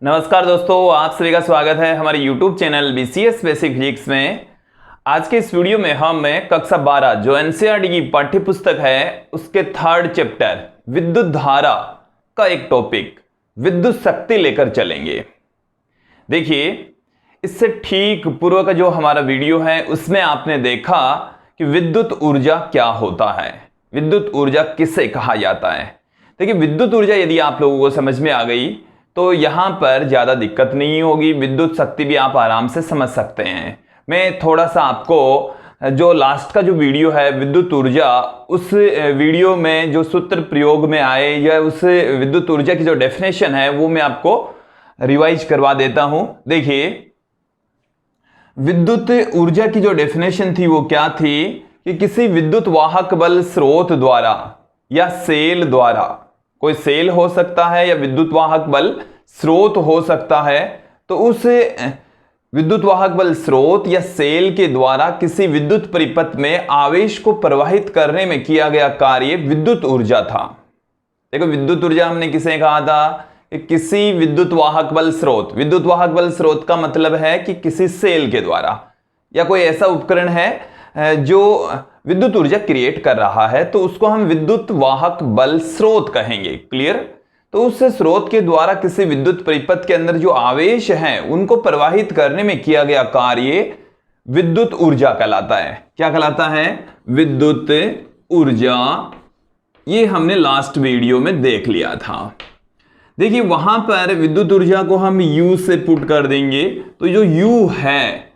नमस्कार दोस्तों, आप सभी का स्वागत है हमारे YouTube channel BCS basic physics में। आज के इस वीडियो में हम कक्षा 12 जो NCERT की पाठ्य पुस्तक है उसके थर्ड चैप्टर विद्युत धारा का एक टॉपिक विद्युत शक्ति लेकर चलेंगे। देखिए, इससे ठीक पूर्व का जो हमारा वीडियो है उसमें आपने देखा कि विद्युत ऊर्जा क्या होता है, विद्युत ऊर्जा किसे कहा जाता है। देखिए, विद्युत ऊर्जा यदि आप लोगों को समझ में आ गई तो यहां पर ज्यादा दिक्कत नहीं होगी, विद्युत शक्ति भी आप आराम से समझ सकते हैं। मैं थोड़ा सा आपको जो लास्ट का जो वीडियो है विद्युत ऊर्जा, उस वीडियो में जो सूत्र प्रयोग में आए या उस विद्युत ऊर्जा की जो डेफिनेशन है वो मैं आपको रिवाइज करवा देता हूं। देखिए, विद्युत ऊर्जा की जो डेफिनेशन थी वो क्या थी कि किसी विद्युत वाहक बल स्रोत द्वारा या सेल द्वारा, कोई सेल हो सकता है या विद्युत वाहक बल स्रोत हो सकता है, तो उस विद्युत वाहक बल स्रोत या सेल के द्वारा किसी विद्युत परिपथ में आवेश को प्रवाहित करने में किया गया कार्य विद्युत ऊर्जा था। देखो, विद्युत ऊर्जा हमने किसे कहा था कि किसी विद्युत वाहक बल स्रोत, विद्युत वाहक बल स्रोत का मतलब है कि किसी सेल के द्वारा या कोई ऐसा उपकरण है जो विद्युत ऊर्जा क्रिएट कर रहा है, तो उसको हम विद्युत वाहक बल स्रोत कहेंगे। क्लियर? तो उस स्रोत के द्वारा किसी विद्युत परिपथ के अंदर जो आवेश हैं उनको प्रवाहित करने में किया गया कार्य विद्युत ऊर्जा कहलाता है। क्या कहलाता है? विद्युत ऊर्जा। ये हमने लास्ट वीडियो में देख लिया था। देखिए, वहां पर विद्युत ऊर्जा को हम U से पुट कर देंगे, तो जो U है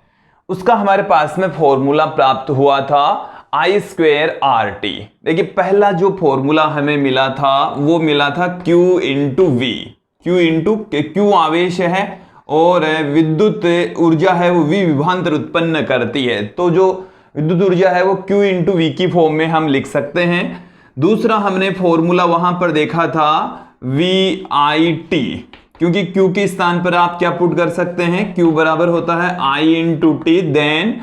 उसका हमारे पास में फॉर्मूला प्राप्त हुआ था I²RT। देखिए, पहला जो फॉर्मूला हमें मिला था वो मिला था Q इंटू V। Q आवेश है और विद्युत ऊर्जा है वो V विभवांतर उत्पन्न करती है, तो जो विद्युत ऊर्जा है वो Q इंटू V की फॉर्म में हम लिख सकते हैं। दूसरा हमने फॉर्मूला वहां पर देखा था VIT, क्योंकि Q के स्थान पर आप क्या पुट कर सकते हैं, Q बराबर होता है I into T, then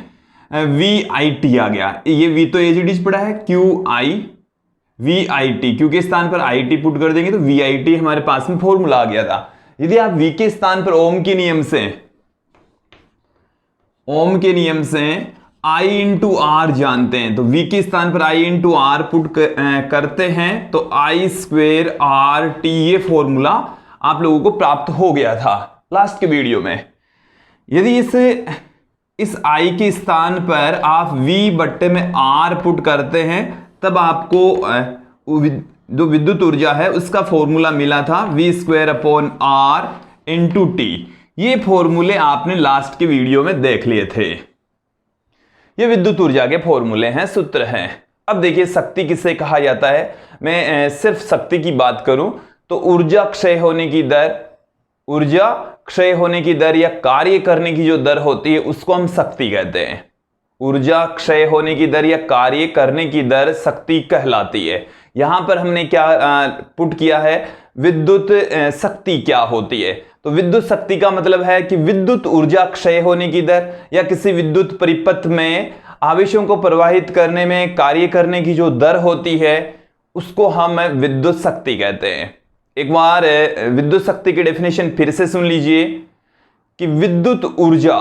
VIT आ गया। ये V तो एज इट इज पड़ा है, QI VIT, Q के स्थान पर IT पुट कर देंगे तो VIT हमारे पास में फॉर्मूला आ गया था। यदि आप V के स्थान पर ओम के नियम से I इंटू आर जानते हैं, तो V के स्थान पर I इंटू आर पुट करते हैं तो I²RT, ये फॉर्मूला आप लोगों को प्राप्त हो गया था लास्ट के वीडियो में। यदि इस I के स्थान पर आप V बट्टे में R पुट करते हैं तब आपको जो विद्युत ऊर्जा है उसका फॉर्मूला मिला था V²/R इंटू टी। ये फॉर्मूले आपने लास्ट के वीडियो में देख लिए थे। ये विद्युत ऊर्जा के फॉर्मूले हैं, सूत्र हैं। अब देखिए, शक्ति किसे कहा जाता है। मैं सिर्फ शक्ति की बात करूं तो ऊर्जा क्षय होने की दर या कार्य करने की जो दर होती है उसको हम शक्ति कहते हैं। ऊर्जा क्षय होने की दर या कार्य करने की दर शक्ति कहलाती है। यहां पर हमने क्या पुट किया है, विद्युत शक्ति क्या होती है। तो विद्युत शक्ति का मतलब है कि विद्युत ऊर्जा क्षय होने की दर या किसी विद्युत परिपथ में आवेशों को प्रवाहित करने में कार्य करने की जो दर होती है उसको हम विद्युत शक्ति कहते हैं। एक बार विद्युत शक्ति की डेफिनेशन फिर से सुन लीजिए कि विद्युत ऊर्जा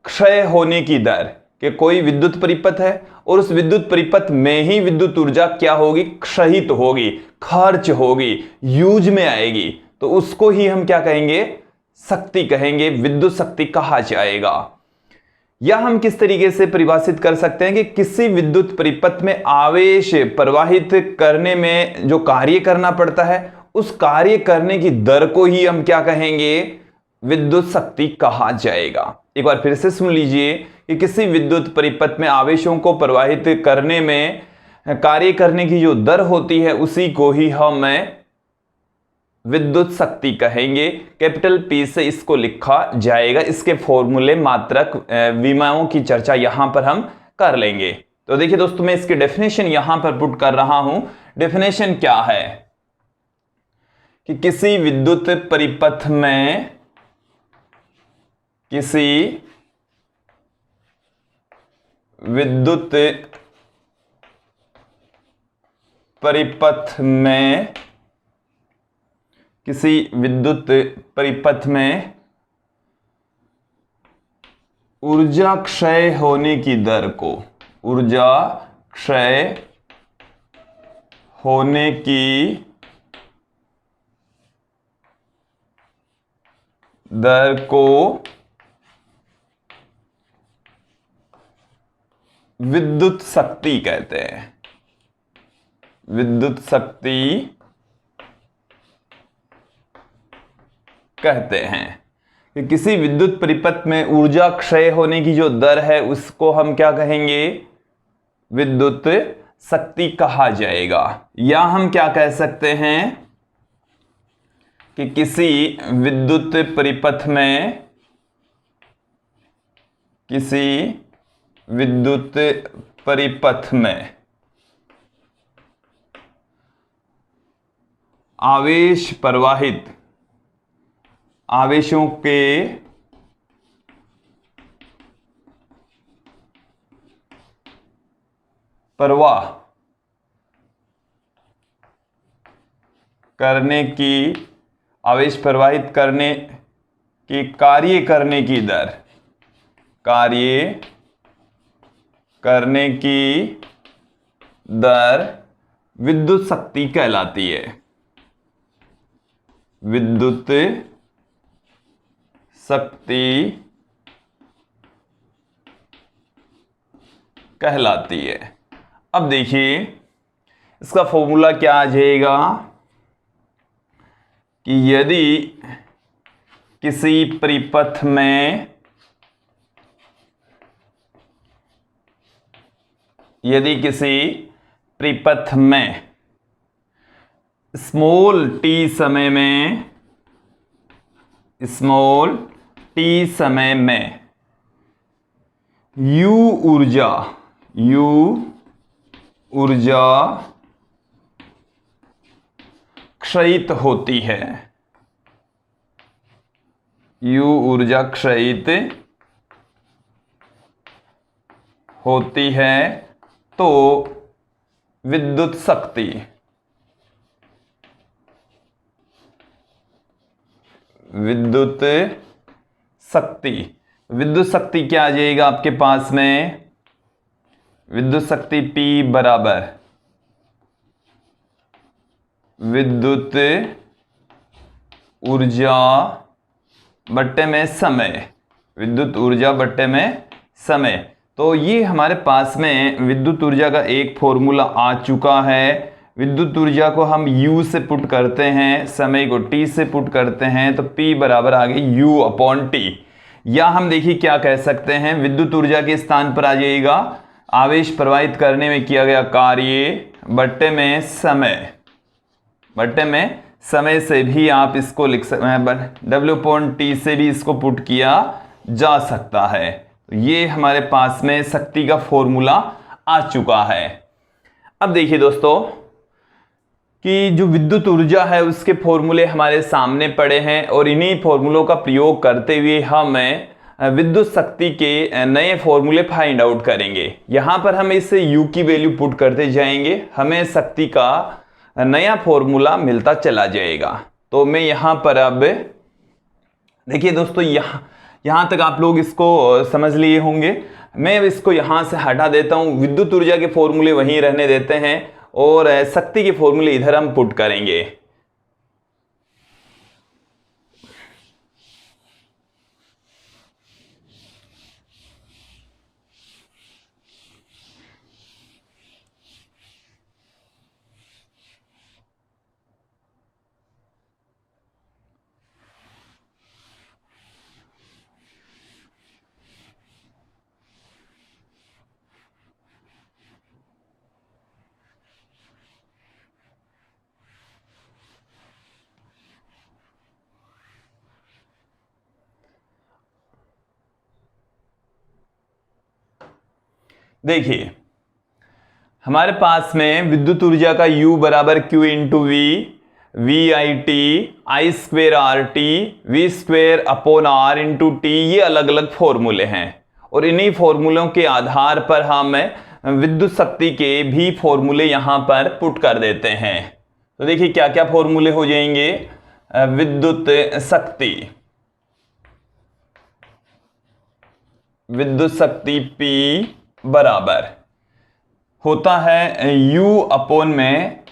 क्षय होने की दर, कि कोई विद्युत परिपथ है और उस विद्युत परिपथ में ही विद्युत ऊर्जा क्या होगी, क्षयित होगी, खर्च होगी, यूज में आएगी, तो उसको ही हम क्या कहेंगे, शक्ति कहेंगे, विद्युत शक्ति कहा जाएगा। या हम किस तरीके से परिभाषित कर सकते हैं कि किसी विद्युत परिपथ में आवेश प्रवाहित करने में जो कार्य करना पड़ता है उस कार्य करने की दर को ही हम क्या कहेंगे, विद्युत शक्ति कहा जाएगा। एक बार फिर से सुन लीजिए कि किसी विद्युत परिपथ में आवेशों को प्रवाहित करने में कार्य करने की जो दर होती है उसी को ही हम विद्युत शक्ति कहेंगे। कैपिटल P से इसको लिखा जाएगा। इसके फॉर्मूले, मात्रक, विमाओं की चर्चा यहां पर हम कर लेंगे। तो देखिए दोस्तों, मैं इसकी डेफिनेशन यहां पर पुट कर रहा हूं। डेफिनेशन क्या है कि किसी विद्युत परिपथ में किसी विद्युत परिपथ में ऊर्जा क्षय होने की दर को, ऊर्जा क्षय होने की दर को विद्युत शक्ति कहते हैं। विद्युत शक्ति कहते हैं कि किसी विद्युत परिपथ में ऊर्जा क्षय होने की जो दर है उसको हम क्या कहेंगे, विद्युत शक्ति कहा जाएगा। या हम क्या कह सकते हैं कि किसी विद्युत परिपथ में, किसी विद्युत परिपथ में आवेश प्रवाहित, आवेशों के प्रवाह करने की, आवेश प्रवाहित करने की कार्य करने की दर, कार्य करने की दर विद्युत शक्ति कहलाती है। विद्युत शक्ति कहलाती है। अब देखिए इसका फॉर्मूला क्या आ जाएगा कि यदि किसी परिपथ में, यदि किसी परिपथ में स्मॉल टी समय में, स्मॉल टी समय में U ऊर्जा, U ऊर्जा क्षयित होती है, U ऊर्जा क्षयित होती है तो विद्युत शक्ति, विद्युत शक्ति, विद्युत शक्ति क्या आ जाएगा आपके पास में, विद्युत शक्ति P बराबर विद्युत ऊर्जा बट्टे में समय, विद्युत ऊर्जा बट्टे में समय। तो ये हमारे पास में विद्युत ऊर्जा का एक फॉर्मूला आ चुका है। विद्युत ऊर्जा को हम U से पुट करते हैं, समय को T से पुट करते हैं, तो P बराबर आ गई U अपॉन T। या हम देखिए क्या कह सकते हैं, विद्युत ऊर्जा के स्थान पर आ जाएगा आवेश प्रवाहित करने में किया गया कार्य बट्टे में समय, बट्टे में समय से भी आप इसको लिख सकते हैं, W अपॉन T से भी इसको पुट किया जा सकता है। ये हमारे पास में शक्ति का फॉर्मूला आ चुका है। अब देखिए दोस्तों कि जो विद्युत ऊर्जा है उसके फॉर्मूले हमारे सामने पड़े हैं और इन्हीं फॉर्मूलों का प्रयोग करते हुए हम विद्युत शक्ति के नए फॉर्मूले फाइंड आउट करेंगे। यहाँ पर हम इससे U की वैल्यू पुट करते जाएंगे, हमें शक्ति का नया फॉर्मूला मिलता चला जाएगा। तो मैं यहाँ पर अब देखिए दोस्तों, यहाँ तक आप लोग इसको समझ लिए होंगे। मैं अब इसको यहाँ से हटा देता हूँ, विद्युत ऊर्जा के फॉर्मूले वहीं रहने देते हैं और शक्ति के फॉर्मूले इधर हम पुट करेंगे। देखिए हमारे पास में विद्युत ऊर्जा का U बराबर Q into V I T I square R T V square upon R into T, ये अलग अलग फॉर्मूले हैं और इन्हीं फॉर्मूलों के आधार पर हम विद्युत शक्ति के भी फॉर्मूले यहां पर पुट कर देते हैं। तो देखिए क्या क्या फॉर्मूले हो जाएंगे। विद्युत शक्ति, विद्युत शक्ति P बराबर होता है U अपॉन में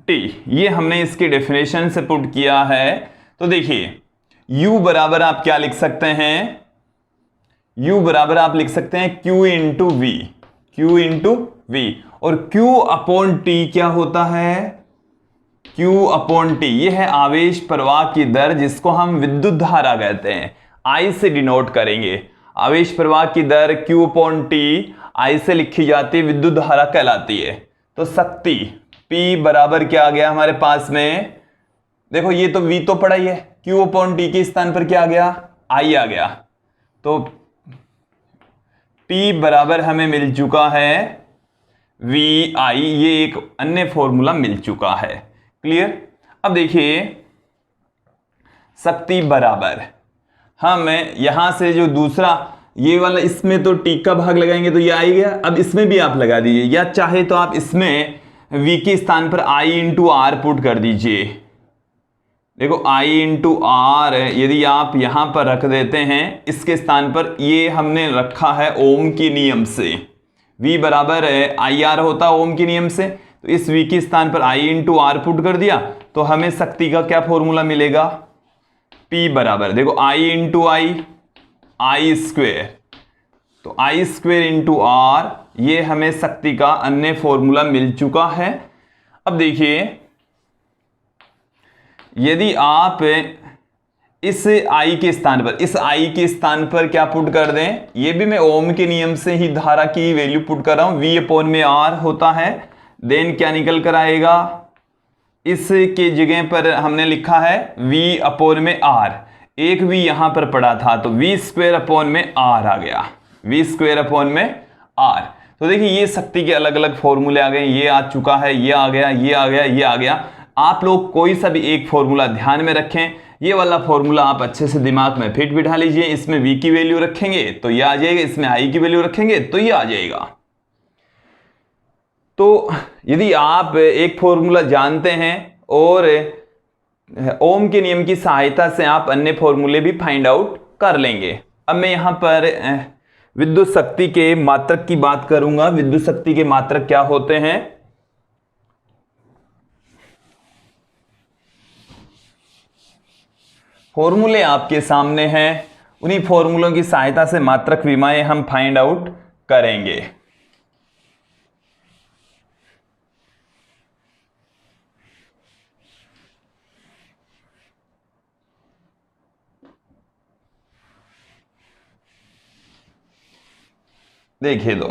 T। ये हमने इसकी डेफिनेशन से पुट किया है। तो देखिए U बराबर आप क्या लिख सकते हैं, U बराबर आप लिख सकते हैं Q into V, Q into V, और Q अपॉन T क्या होता है, Q अपॉन T ये है आवेश प्रवाह की दर, जिसको हम विद्युत धारा कहते हैं, I से डिनोट करेंगे। आवेश प्रवाह की दर Q अपॉन T I से लिखी जाती है, विद्युत धारा कहलाती है। तो शक्ति P बराबर क्या आ गया हमारे पास में, देखो ये तो V तो पड़ा ही है, Q अपॉन T के स्थान पर क्या आ गया, I आ गया। तो P बराबर हमें मिल चुका है VI, ये एक अन्य फॉर्मूला मिल चुका है। क्लियर। अब देखिए शक्ति बराबर हम यहां से जो दूसरा ये वाला, इसमें तो T का भाग लगाएंगे तो ये आ गया। अब इसमें भी आप लगा दीजिए, या चाहे तो आप इसमें V के स्थान पर I इंटू आर पुट कर दीजिए। देखो I इंटू आर यदि आप यहां पर रख देते हैं इसके स्थान पर, ये हमने रखा है ओम के नियम से, V बराबर IR होता है ओम के नियम से। तो इस V के स्थान पर I इंटू आर पुट कर दिया तो हमें शक्ति का क्या फॉर्मूला मिलेगा, P बराबर देखो I इंटू I स्क्वेयर, तो I स्क्वेयर इंटू आर, ये हमें शक्ति का अन्य फॉर्मूला मिल चुका है। अब देखिए यदि आप इस I के स्थान पर, इस I के स्थान पर क्या पुट कर दें, ये भी मैं ओम के नियम से ही धारा की वैल्यू पुट कर रहा हूं, V अपॉन में R होता है। देन क्या निकल कर आएगा, इस के जगह पर हमने लिखा है V अपॉन में R, एक V यहां पर पड़ा था तो V स्क्वायर अपॉन में R आ गया, V स्क्वायर अपॉन में R। तो देखिए ये शक्ति के अलग अलग फॉर्मूले आ गए, ये आ चुका है, ये आ गया, ये आ गया, ये आ गया। आप लोग कोई सा भी एक फॉर्मूला ध्यान में रखें, ये वाला फॉर्मूला आप अच्छे से दिमाग में फिट बिठा लीजिए। इसमें V की वैल्यू रखेंगे तो ये आ जाएगा, इसमें I की वैल्यू रखेंगे तो ये आ जाएगा। तो यदि आप एक फॉर्मूला जानते हैं और ओम के नियम की सहायता से आप अन्य फॉर्मूले भी फाइंड आउट कर लेंगे। अब मैं यहां पर विद्युत शक्ति के मात्रक की बात करूंगा। विद्युत शक्ति के मात्रक क्या होते हैं, फॉर्मूले आपके सामने हैं, उन्हीं फॉर्मूलों की सहायता से मात्रक विमाएं हम फाइंड आउट करेंगे। देखिए दो,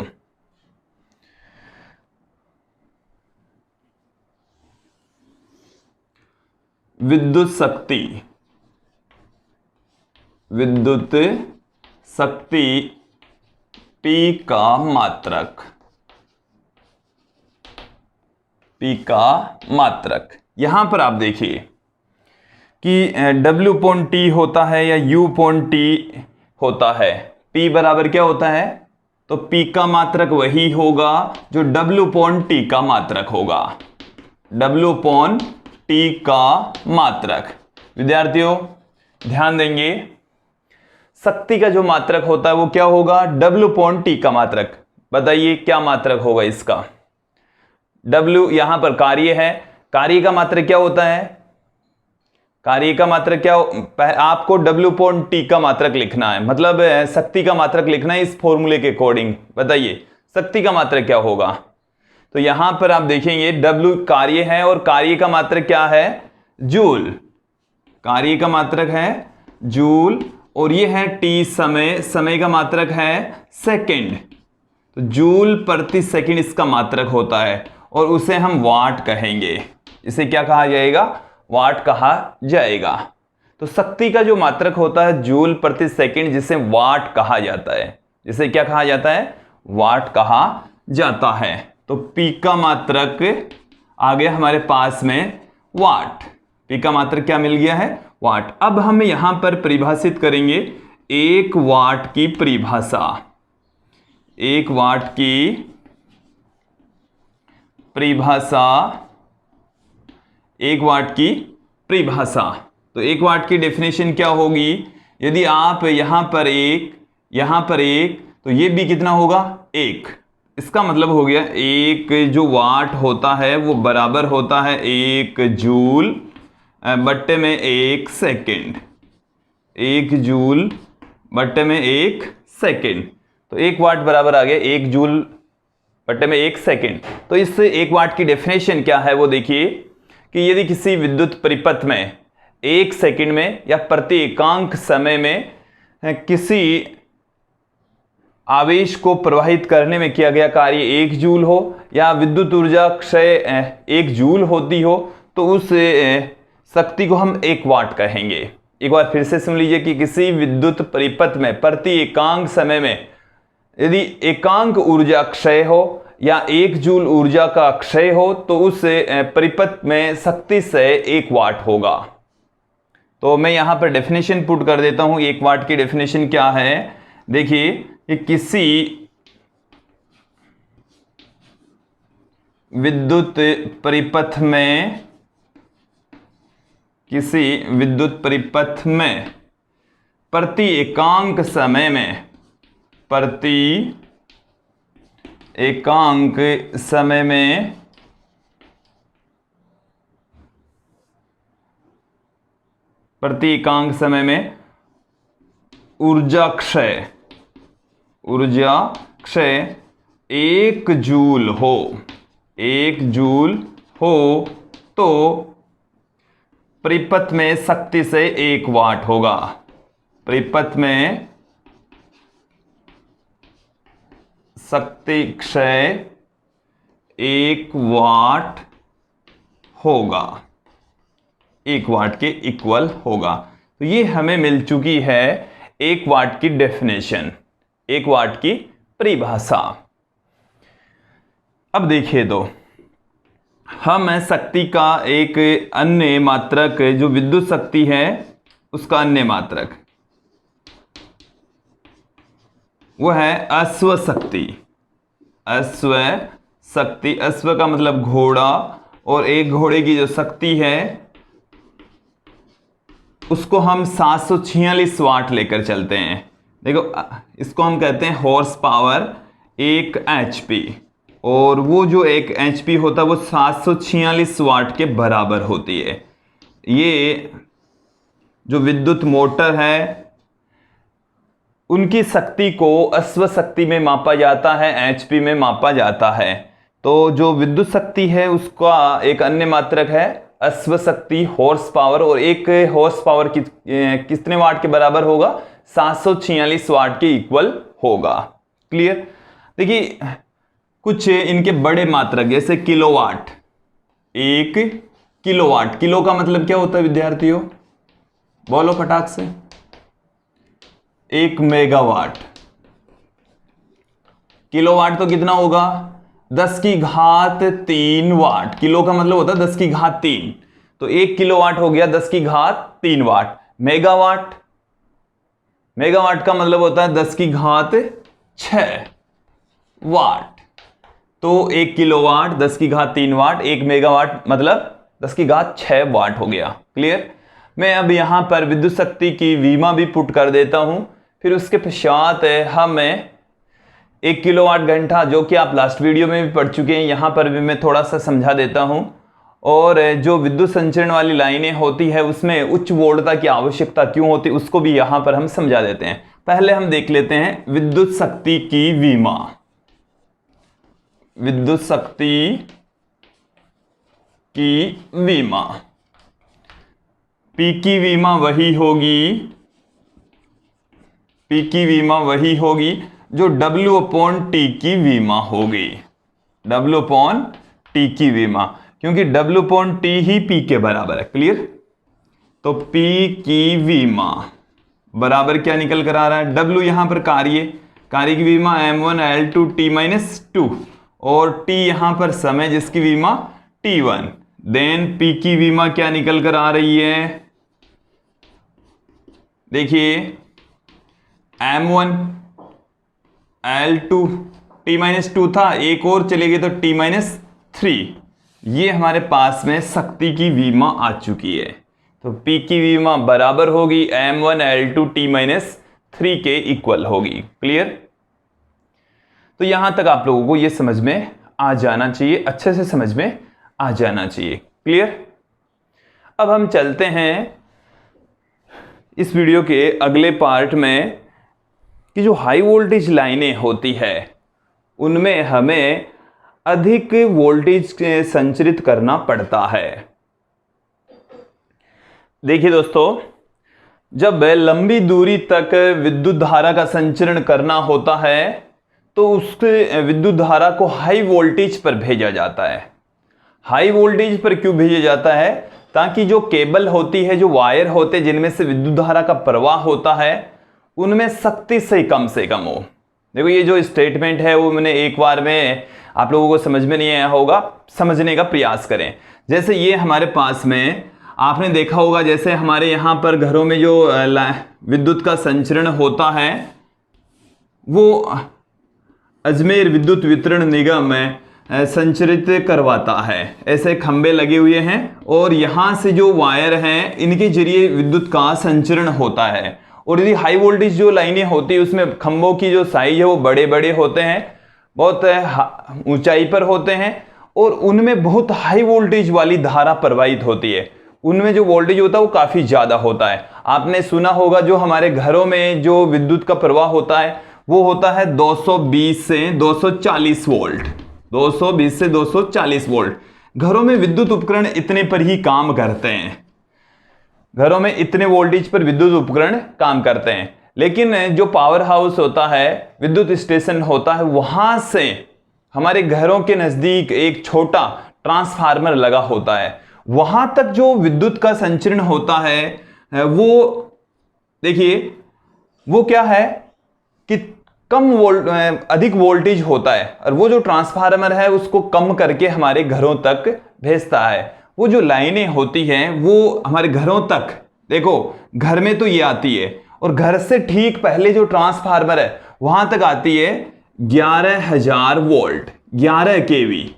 विद्युत शक्ति, विद्युत शक्ति P का मात्रक, P का मात्रक, यहां पर आप देखिए कि W अपॉन T होता है या U अपॉन T होता है। P बराबर क्या होता है, तो P का मात्रक वही होगा जो W अपॉन T का मात्रक होगा, W अपॉन T का मात्रक। विद्यार्थियों ध्यान देंगे, शक्ति का जो मात्रक होता है वो क्या होगा, W अपॉन T का मात्रक। बताइए क्या मात्रक होगा इसका, W यहां पर कार्य है, कार्य का मात्रक क्या होता है, कार्य का मात्रक क्या आपको W अपॉन T का मात्रक लिखना है, मतलब शक्ति का मात्रक लिखना है इस फॉर्मूले के अकॉर्डिंग। बताइए शक्ति का मात्रक क्या होगा, तो यहां पर आप देखेंगे W कार्य है और कार्य का मात्रक क्या है, जूल, कार्य का मात्रक है जूल, और ये है T समय, समय का मात्रक है सेकंड, तो जूल प्रति सेकंड इसका मात्रक होता है और उसे हम वाट कहेंगे। इसे क्या कहा जाएगा, वाट कहा जाएगा। तो शक्ति का जो मात्रक होता है जूल प्रति सेकंड, जिसे वाट कहा जाता है, जिसे क्या कहा जाता है, वाट कहा जाता है। तो P का मात्रक आ गया हमारे पास में वाट, P का मात्रक क्या मिल गया है, वाट। अब हम यहां पर परिभाषित करेंगे एक वाट की परिभाषा, एक वाट की परिभाषा, एक वाट की परिभाषा। तो 1 वाट की डेफिनेशन क्या होगी, यदि आप यहां पर एक तो ये भी कितना होगा 1। इसका मतलब हो गया 1 जो वाट होता है वो बराबर होता है 1 जूल बट्टे में 1 सेकेंड। 1 जूल बट्टे में 1 सेकेंड, तो 1 वाट बराबर आ गया 1 जूल बट्टे में 1 सेकेंड। तो इस 1 वाट की डेफिनेशन क्या है वो देखिए कि यदि किसी विद्युत परिपथ में 1 सेकेंड में या प्रति एकांक समय में किसी आवेश को प्रवाहित करने में किया गया कार्य 1 जूल हो या विद्युत ऊर्जा क्षय 1 जूल होती हो, तो उस शक्ति को हम 1 वाट कहेंगे। एक बार फिर से सुन लीजिए कि किसी विद्युत परिपथ में प्रति एकांक समय में यदि एकांक ऊर्जा क्षय हो या 1 जूल ऊर्जा का क्षय हो तो उस परिपथ में शक्ति से 1 वाट होगा। तो मैं यहां पर डेफिनेशन पुट कर देता हूं। 1 वाट की डेफिनेशन क्या है, देखिए कि किसी विद्युत परिपथ में प्रति एकांक समय में प्रति एकांक समय में ऊर्जा क्षय 1 जूल हो तो परिपथ में शक्ति से 1 वाट होगा। परिपथ में शक्ति क्षय 1 वाट होगा, 1 वाट के इक्वल होगा। तो ये हमें मिल चुकी है 1 वाट की डेफिनेशन, 1 वाट की परिभाषा। अब देखिए तो हम शक्ति का एक अन्य मात्रक जो विद्युत शक्ति है उसका अन्य मात्रक वो है अश्व शक्ति। अश्व का मतलब घोड़ा, और एक घोड़े की जो शक्ति है उसको हम 746 वाट लेकर चलते हैं। देखो इसको हम कहते हैं हॉर्स पावर 1 HP, और वो जो 1 HP होता है वो 746 वाट के बराबर होती है। ये जो विद्युत मोटर है उनकी शक्ति को अश्व शक्ति में मापा जाता है, HP में मापा जाता है। तो जो विद्युत शक्ति है उसका एक अन्य मात्रक है अश्व शक्ति, हॉर्स पावर, और एक हॉर्स पावर कितने वाट के बराबर होगा, 746 वाट के इक्वल होगा। क्लियर। देखिए कुछ इनके बड़े मात्रक जैसे किलोवाट, 1 किलोवाट, किलो का मतलब क्या होता है विद्यार्थियों, बोलो फटाक से। 1 मेगावाट, किलोवाट तो कितना होगा 10⁻³ वाट। किलो का मतलब होता है 10⁻³ तो 1 किलोवाट हो गया 10⁻³ वाट। मेगावाट, मेगावाट का मतलब होता है 10⁻6 वाट। तो 1 किलोवाट 10⁻³ वाट, 1 मेगावाट मतलब 10⁻6 वाट हो गया। क्लियर। मैं अब यहां पर विद्युत शक्ति की विमा भी पुट कर देता हूं, फिर उसके पश्चात हमें 1 किलोवाट घंटा जो कि आप लास्ट वीडियो में भी पढ़ चुके हैं, यहां पर भी मैं थोड़ा सा समझा देता हूं। और जो विद्युत संचरण वाली लाइनें होती है उसमें उच्च वोल्टता की आवश्यकता क्यों होती है उसको भी यहां पर हम समझा देते हैं। पहले हम देख लेते हैं विद्युत शक्ति की विमा। विद्युत शक्ति की विमा, P की विमा वही होगी जो W/T की विमा होगी। W/T की विमा, क्योंकि W/T ही P के बराबर है। क्लियर। तो P की विमा बराबर क्या निकल कर आ रहा है, W यहां पर कार्य की विमा m1L2 T-2, और T यहां पर समय जिसकी विमा T1। देन P की विमा क्या निकल कर आ रही है, देखिए m1L2 T-2 था, एक और चलेगी तो T-3। ये हमारे पास में शक्ति की विमा आ चुकी है। तो P की विमा बराबर होगी m1L2T-3 के इक्वल होगी। क्लियर? तो यहां तक आप लोगों को ये समझ में आ जाना चाहिए, अच्छे से समझ में आ जाना चाहिए। क्लियर? अब हम चलते हैं इस वीडियो के अगले पार्ट में कि जो हाई वोल्टेज लाइनें होती है उनमें हमें अधिक वोल्टेज संचरित करना पड़ता है। देखिए दोस्तों, जब लंबी दूरी तक विद्युत धारा का संचरण करना होता है तो उसके विद्युत धारा को हाई वोल्टेज पर भेजा जाता है। हाई वोल्टेज पर क्यों भेजा जाता है? ताकि जो केबल होती है, जो वायर होते हैं जिनमें से विद्युत धारा का प्रवाह होता है, उनमें सख्ती से कम हो। देखो ये जो स्टेटमेंट है वो मैंने एक बार में आप लोगों को समझ में नहीं आया होगा, समझने का प्रयास करें। जैसे ये हमारे पास में आपने देखा होगा, जैसे हमारे यहाँ पर घरों में जो विद्युत का संचरण होता है वो अजमेर विद्युत वितरण निगम में संचरित करवाता है। ऐसे खंबे लगे हुए हैं और यहाँ से जो वायर हैं इनके जरिए विद्युत का संचरण होता है। और यदि हाई वोल्टेज जो लाइनें होती है उसमें खंभों की जो साइज है वो बड़े बड़े होते हैं, बहुत ऊंचाई पर होते हैं और उनमें बहुत हाई वोल्टेज वाली धारा प्रवाहित होती है। उनमें जो वोल्टेज होता है वो काफ़ी ज़्यादा होता है। आपने सुना होगा जो हमारे घरों में जो विद्युत का प्रवाह होता है वो होता है 220 से 240 वोल्ट। 220 से 240 वोल्ट। घरों में विद्युत उपकरण इतने पर ही काम करते हैं। घरों में इतने वोल्टेज पर विद्युत उपकरण काम करते हैं। लेकिन जो पावर हाउस होता है, विद्युत स्टेशन होता है, वहां से हमारे घरों के नजदीक एक छोटा ट्रांसफार्मर लगा होता है। वहां तक जो विद्युत का संचरण होता है वो देखिए वो क्या है कि अधिक वोल्टेज होता है और वो जो ट्रांसफार्मर है उसको कम करके हमारे घरों तक भेजता है। वो जो लाइनें होती हैं वो हमारे घरों तक, देखो घर में तो ये आती है और घर से ठीक पहले जो ट्रांसफार्मर है वहां तक आती है 11,000 वोल्ट, 11 केवी।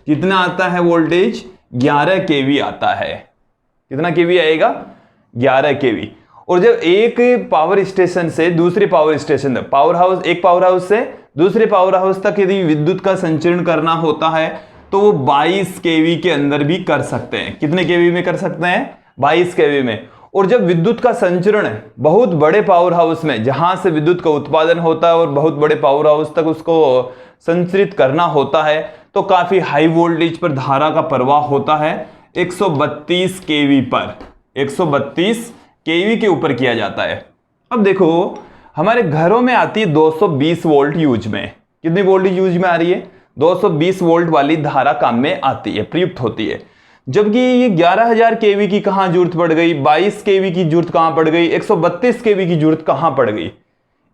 कितना आता है वोल्टेज? 11 केवी आता है। कितना केवी आएगा? 11 केवी। और जब एक पावर स्टेशन से दूसरे पावर स्टेशन तक, पावर हाउस, एक पावर हाउस से दूसरे पावर हाउस तक यदि विद्युत का संचरण करना होता है तो वो 22 केवी के अंदर भी कर सकते हैं। कितने केवी में कर सकते हैं? 22 केवी में। और जब विद्युत का संचरण बहुत बड़े पावर हाउस में, जहां से विद्युत का उत्पादन होता है और बहुत बड़े पावर हाउस तक उसको संचरित करना होता है, तो काफी हाई वोल्टेज पर धारा का प्रवाह होता है 132 केवी पर, 132 केवी के ऊपर किया जाता है। अब देखो हमारे घरों में आती है 220 वोल्ट यूज में। कितनी वोल्टेज यूज में आ रही है? 220 वोल्ट वाली धारा काम में आती है, प्रयुक्त होती है। जबकि ये 11,000 केवी की कहां जरूरत पड़ गई, 22 केवी की जरूरत कहां पड़ गई, 132 केवी की जरूरत कहां पड़ गई?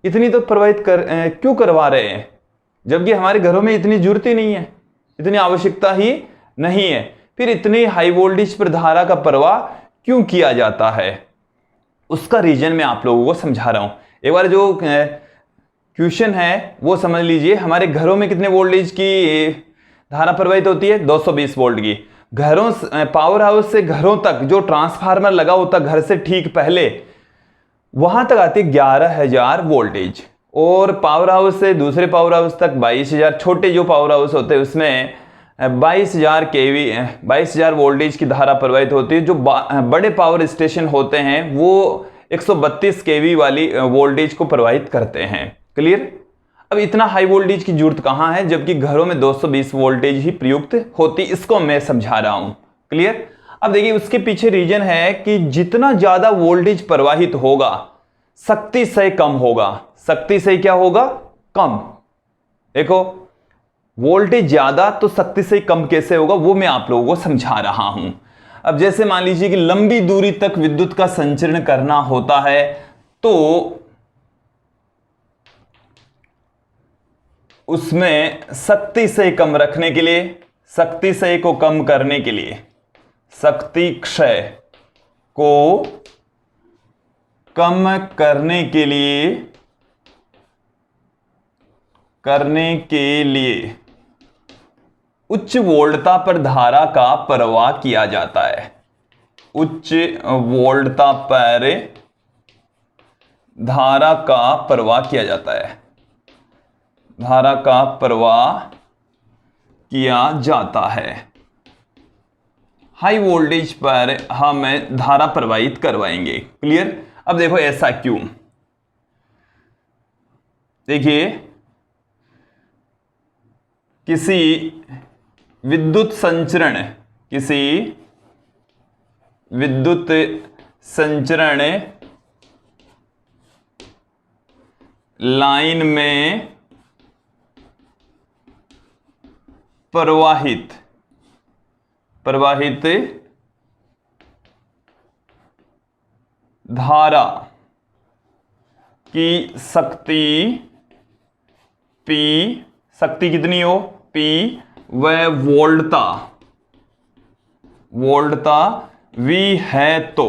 इतनी तो प्रवाहित क्यों करवा रहे हैं? जबकि हमारे घरों में इतनी जरूरत ही नहीं है, इतनी आवश्यकता ही नहीं है। फिर इतनी हाई वोल्टेज पर धारा का प्रवाह क्यों किया जाता है? उसका रीजन मैं आप लोगों को समझा रहा हूं। एक बार जो क्वेश्चन है वो समझ लीजिए। हमारे घरों में कितने वोल्टेज की धारा प्रवाहित होती है? 220 वोल्ट की। घरों पावर हाउस से घरों तक जो ट्रांसफार्मर लगा होता घर से ठीक पहले, वहां तक आती है 11,000 वोल्टेज। और पावर हाउस से दूसरे पावर हाउस तक 22,000, छोटे जो पावर हाउस होते हैं उसमें 22,000 केवी, 22,000 वोल्टेज की धारा प्रवाहित होती है। जो बड़े पावर स्टेशन होते हैं वो 132 केवी वाली वोल्टेज को प्रवाहित करते हैं। क्लियर? अब इतना हाई वोल्टेज की जरूरत कहां है जबकि घरों में 220 वोल्टेज ही प्रयुक्त होती, इसको मैं समझा रहा हूं। क्लियर? अब देखिए उसके पीछे रीजन है कि जितना ज्यादा वोल्टेज प्रवाहित होगा शक्ति से कम होगा। शक्ति से क्या होगा? कम। देखो वोल्टेज ज्यादा तो शक्ति से कम कैसे होगा वो मैं आप लोगों को समझा रहा हूं। अब जैसे मान लीजिए कि लंबी दूरी तक विद्युत का संचरण करना होता है तो उसमें शक्ति से कम रखने के लिए, शक्ति क्षय को कम करने के लिए, शक्ति क्षय को कम करने के लिए उच्च वोल्टता पर धारा का प्रवाह किया जाता है। उच्च वोल्टता पर धारा का प्रवाह किया जाता है, धारा का प्रवाह किया जाता है। हाई वोल्टेज पर हम धारा प्रवाहित करवाएंगे। क्लियर। अब देखो ऐसा क्यों, देखिए किसी विद्युत संचरण, किसी विद्युत संचरण लाइन में प्रवाहित धारा की शक्ति P, शक्ति कितनी हो P, वह वोल्टता V है तो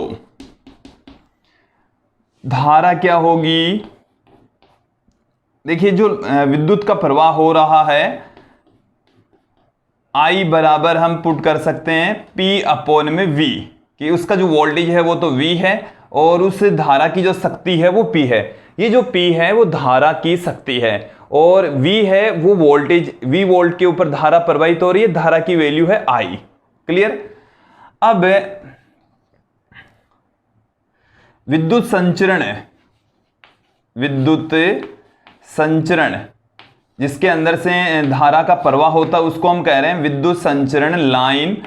धारा क्या होगी। देखिए जो विद्युत का प्रवाह हो रहा है, I बराबर हम पुट कर सकते हैं P अपॉन में V, कि उसका जो वोल्टेज है वो तो V है और उस धारा की जो शक्ति है वो P है। ये जो P है वो धारा की शक्ति है और V है वो वोल्टेज, V वोल्ट के ऊपर धारा प्रवाहित हो रही है, धारा की वैल्यू है I। क्लियर। अब विद्युत संचरण जिसके अंदर से धारा का प्रवाह होता है उसको हम कह रहे हैं विद्युत संचरण लाइन,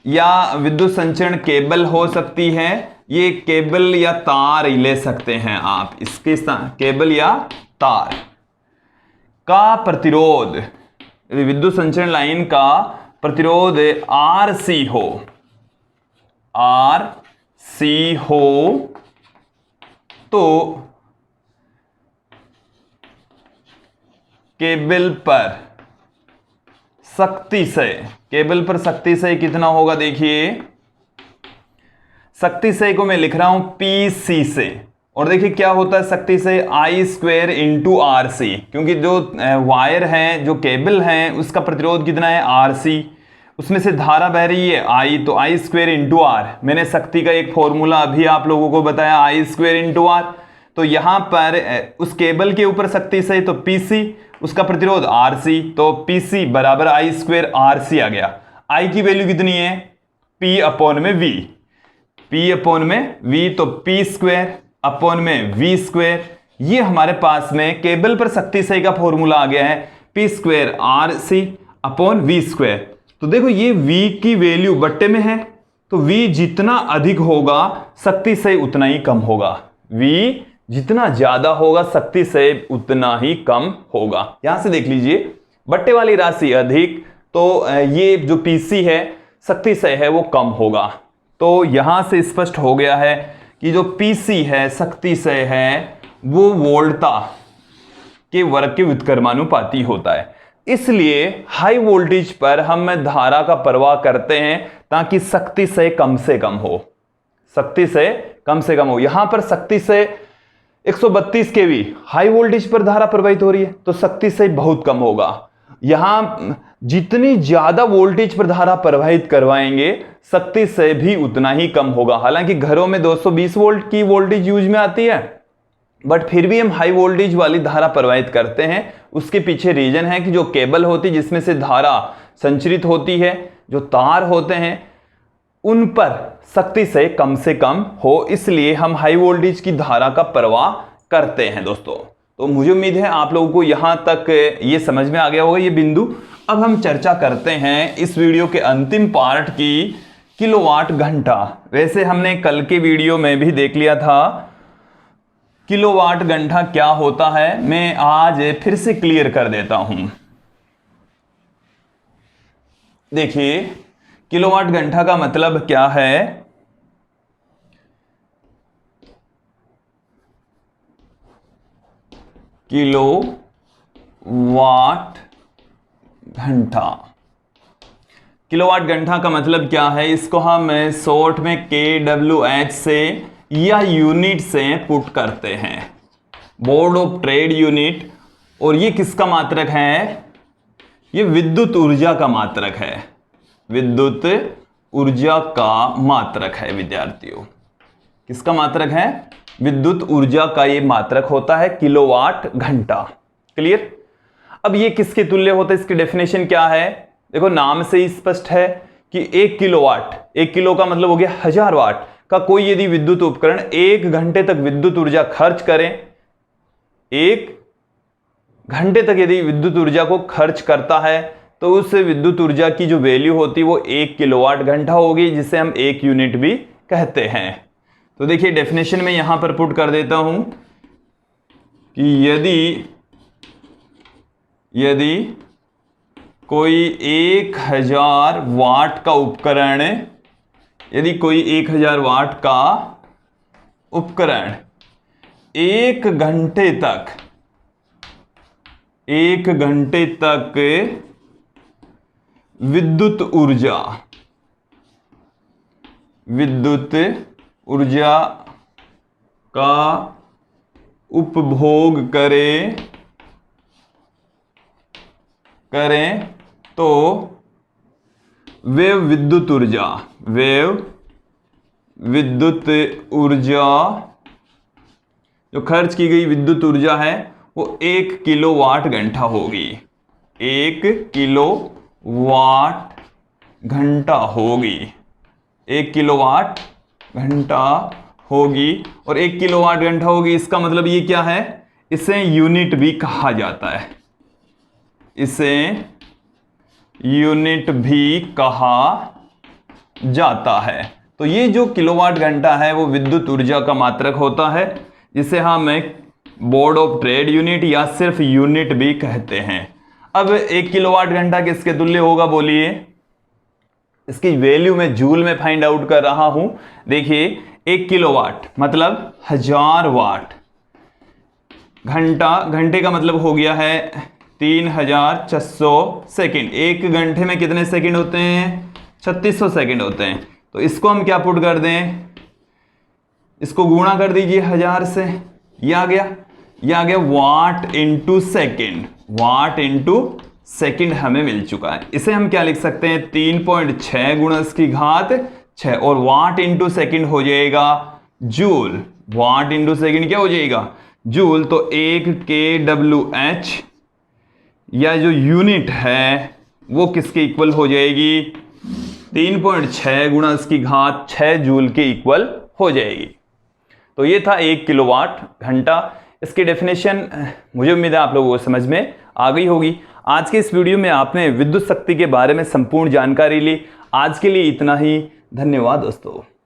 या विद्युत संचरण केबल हो सकती है, ये केबल या तार ले सकते हैं आप, इसके केबल या तार का प्रतिरोध, विद्युत संचरण लाइन का प्रतिरोध RC हो तो केबल पर शक्ति से कितना होगा। देखिए शक्ति से को मैं लिख रहा हूं PC से, और देखिए क्या होता है शक्ति से I² इंटू RC, क्योंकि जो वायर है, जो केबल है, उसका प्रतिरोध कितना है RC, उसमें से धारा बह रही है I, तो I² इंटू R। मैंने शक्ति का एक फॉर्मूला अभी आप लोगों को बताया I² इंटू R। तो यहां पर उस केबल के ऊपर शक्ति से तो PC, उसका प्रतिरोध RC, तो PC बराबर I² RC आ गया। I की वैल्यू कितनी है P अपॉन में V, P अपॉन में V, तो P² अपॉन में V²। ये हमारे पास में केबल पर शक्ति सही का फॉर्मूला आ गया है P² RC अपॉन V²। तो देखो ये V की वैल्यू बट्टे में है, तो V जितना अधिक होगा शक्ति से उतना ही कम होगा, V जितना ज्यादा होगा शक्ति से उतना ही कम होगा। यहां से देख लीजिए बट्टे वाली राशि अधिक, तो ये जो PC है शक्ति से है वो कम होगा। तो यहां से स्पष्ट हो गया है कि जो PC है शक्ति से है वो वोल्टता के वर्ग के व्युत्क्रमानुपाती होता है। इसलिए हाई वोल्टेज पर हम धारा का प्रवाह करते हैं ताकि शक्ति से कम हो, शक्ति से कम हो। यहां पर शक्ति से 132 kV हाई वोल्टेज पर धारा प्रवाहित हो रही है तो शक्ति से बहुत कम होगा। यहां जितनी ज्यादा वोल्टेज पर धारा प्रवाहित करवाएंगे शक्ति से भी उतना ही कम होगा। हालांकि घरों में 220 वोल्ट की वोल्टेज यूज में आती है, बट फिर भी हम हाई वोल्टेज वाली धारा प्रवाहित करते हैं। उसके पीछे रीजन है कि जो केबल होती है जिसमें से धारा संचरित होती है, जो तार होते हैं उन पर शक्ति से कम हो, इसलिए हम हाई वोल्टेज की धारा का प्रवाह करते हैं दोस्तों। तो मुझे उम्मीद है आप लोगों को यहां तक ये समझ में आ गया होगा ये बिंदु। अब हम चर्चा करते हैं इस वीडियो के अंतिम पार्ट की, किलोवाट घंटा। वैसे हमने कल के वीडियो में भी देख लिया था किलोवाट घंटा क्या होता है, मैं आज फिर से क्लियर कर देता हूं। देखिए किलोवाट घंटा का मतलब क्या है, किलोवाट घंटा। किलोवाट घंटा का मतलब क्या है, इसको हम शॉर्ट में kWh से या यूनिट से पुट करते हैं, बोर्ड ऑफ ट्रेड यूनिट। और ये किसका मात्रक है, ये विद्युत ऊर्जा का मात्रक है, विद्युत ऊर्जा का मात्रक है विद्यार्थियों। किसका मात्रक है? विद्युत ऊर्जा का ये मात्रक होता है किलोवाट घंटा। क्लियर? अब ये किसके तुल्य होता है, इसकी डेफिनेशन क्या है? देखो नाम से ही स्पष्ट है कि 1 किलोवाट, 1 किलो का मतलब हो गया 1000 वाट का कोई यदि विद्युत उपकरण 1 घंटे तक विद्युत ऊर्जा खर्च करें, 1 घंटे तक यदि विद्युत ऊर्जा को खर्च करता है तो उस विद्युत ऊर्जा की जो वैल्यू होती है वो 1 किलोवाट घंटा होगी, जिसे हम 1 यूनिट भी कहते हैं। तो देखिए डेफिनेशन में यहां पर पुट कर देता हूं कि यदि कोई 1000 वाट का उपकरण, यदि कोई 1000 वाट का उपकरण 1 घंटे तक विद्युत ऊर्जा का उपभोग करें तो वे विद्युत ऊर्जा जो खर्च की गई विद्युत ऊर्जा है वो 1 किलोवाट घंटा होगी, 1 किलोवाट घंटा होगी, 1 किलोवाट घंटा होगी। और 1 किलोवाट घंटा होगी, इसका मतलब ये क्या है? इसे यूनिट भी कहा जाता है, इसे यूनिट भी कहा जाता है। तो ये जो किलोवाट घंटा है वो विद्युत ऊर्जा का मात्रक होता है, जिसे हम एक बोर्ड ऑफ ट्रेड यूनिट या सिर्फ यूनिट भी कहते हैं। अब 1 किलोवाट घंटा किसके तुल्य होगा बोलिए? इसकी वैल्यू मैं जूल में फाइंड आउट कर रहा हूं। देखिए 1 किलोवाट मतलब 1000 वाट, घंटे का मतलब हो गया है 3600 सेकेंड। 1 घंटे में कितने सेकेंड होते हैं? 3600 सेकेंड होते हैं। तो इसको हम क्या पुट कर दें, इसको गुणा कर दीजिए 1000 से, ये आ गया वाट इंटू सेकेंड, वाट इंटू सेकेंड हमें मिल चुका है। इसे हम क्या लिख सकते हैं? 3.6 गुणा इसकी घात 6 और वाट इंटू सेकेंड हो जाएगा जूल, वाट इंटू सेकेंड क्या हो जाएगा? जूल। तो 1 kWh या जो यूनिट है वो किसके इक्वल हो जाएगी? 3.6 गुणा इसकी घात 6 जूल के इक्वल हो जाएगी। तो ये था 1 किलोवाट घंटा। इसकी डेफिनेशन मुझे उम्मीद है आप लोगों को समझ में आ गई होगी। आज के इस वीडियो में आपने विद्युत शक्ति के बारे में संपूर्ण जानकारी ली। आज के लिए इतना ही। धन्यवाद दोस्तों।